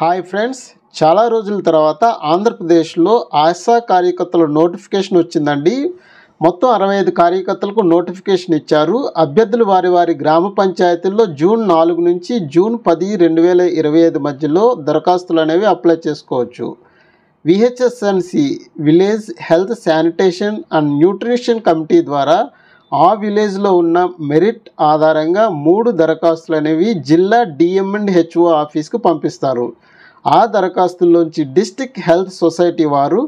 Hi friends, చాలా రోజుల తర్వాత ఆంధ్రప్రదేశ్లో ఆశా కార్యకర్తల నోటిఫికేషన్ వచ్చిందండి. మొత్తం 65 కార్యకర్తలకు నోటిఫికేషన్ ఇచ్చారు. అభ్యర్థులు వారి గ్రామ పంచాయతీల్లో జూన్ 4 నుంచి జూన్ 10, 2025 మధ్యలో దరఖాస్తులు అనేవి అప్లై చేసుకోవచ్చు. VHSNC village health sanitation and nutrition committee ద్వారా ఆ విలేజ్లో ఉన్న మెరిట్ ఆధారంగా 3 దరఖాస్తులు అనేవి జిల్లా డిఎంఎండ్హెచ్ఓ ఆఫీస్కు పంపిస్తారు. ఆ దరఖాస్తుల్లోంచి డిస్ట్రిక్ట్ హెల్త్ సొసైటీ వారు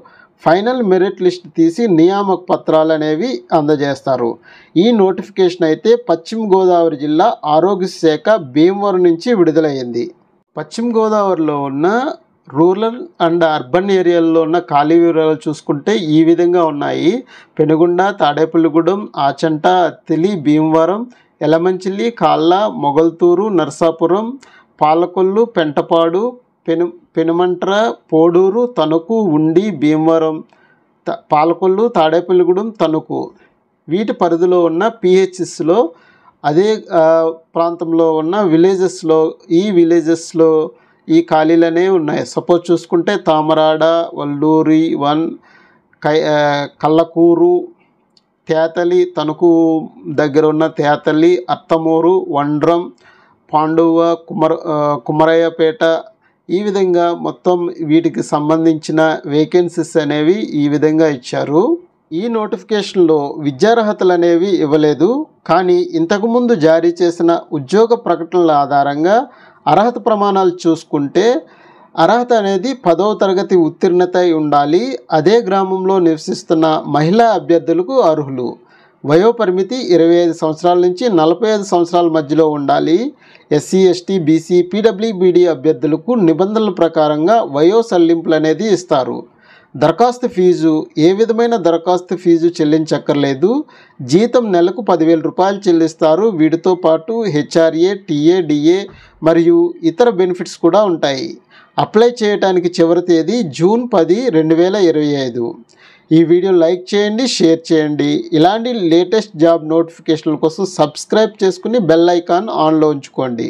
ఫైనల్ మెరిట్ లిస్ట్ తీసి నియామక పత్రాలు అనేవి అందజేస్తారు. ఈ నోటిఫికేషన్ అయితే పశ్చిమ గోదావరి జిల్లా ఆరోగ్య శాఖ భీమవరం నుంచి విడుదలయ్యింది. పశ్చిమ గోదావరిలో ఉన్న రూరల్ అండ్ అర్బన్ ఏరియాల్లో ఉన్న ఖాళీ వివరాలు చూసుకుంటే ఈ విధంగా ఉన్నాయి. పెనుగొండ, తాడేపల్లిగూడెం, ఆచంట, అత్తిలి, భీమవరం, ఎలమంచిలి, కాళ్ళ, మొగల్తూరు, నరసాపురం, పాలకొల్లు, పెంటపాడు, పెనుమంట్ర, పోడూరు, తణుకు, ఉండి, భీమవరం, పాలకొల్లు, తాడేపల్లిగూడెం, తణుకు వీటి పరిధిలో ఉన్న పిహెచ్ఎస్లో అదే ప్రాంతంలో ఉన్న విలేజెస్లో ఈ ఖాళీలు అనేవి ఉన్నాయి. సపోజ్ చూసుకుంటే తామరాడ, వల్లూరి 1, కల్లకూరు, తేతలి, తణుకు దగ్గర ఉన్న తేతలి, అత్తమూరు, వండ్రం, పాండువ, కుమరయ్యపేట ఈ విధంగా మొత్తం వీటికి సంబంధించిన వేకెన్సీస్ అనేవి ఈ విధంగా ఇచ్చారు. ఈ నోటిఫికేషన్లో విద్యార్హతలు అనేవి ఇవ్వలేదు. కానీ ఇంతకుముందు జారీ చేసిన ఉద్యోగ ప్రకటనల ఆధారంగా అర్హత ప్రమాణాలు చూసుకుంటే అర్హత అనేది 10వ తరగతి ఉత్తీర్ణత ఉండాలి. అదే గ్రామంలో నివసిస్తున్న మహిళా అభ్యర్థులకు అర్హులు. వయోపరిమితి 25 సంవత్సరాల నుంచి 45 సంవత్సరాల మధ్యలో ఉండాలి. ఎస్సీ, ఎస్టీ, బీసీ, పీడబ్ల్యూబీడీ అభ్యర్థులకు నిబంధనల ప్రకారంగా వయో సల్లింపులు అనేది ఇస్తారు. దరఖాస్తు ఫీజు ఏ విధమైన దరఖాస్తు ఫీజు చెల్లించక్కర్లేదు. జీతం నెలకు 10,000 రూపాయలు చెల్లిస్తారు. వీటితో పాటు హెచ్ఆర్ఏ, టీఏ, డిఏ మరియు ఇతర బెనిఫిట్స్ కూడా ఉంటాయి. అప్లై చేయడానికి చివరి తేదీ జూన్ 10, 2025. ఈ వీడియో లైక్ చేయండి, షేర్ చేయండి. ఇలాంటి లేటెస్ట్ జాబ్ నోటిఫికేషన్ల కోసం సబ్స్క్రైబ్ చేసుకుని బెల్ ఐకాన్ ఆన్లో ఉంచుకోండి.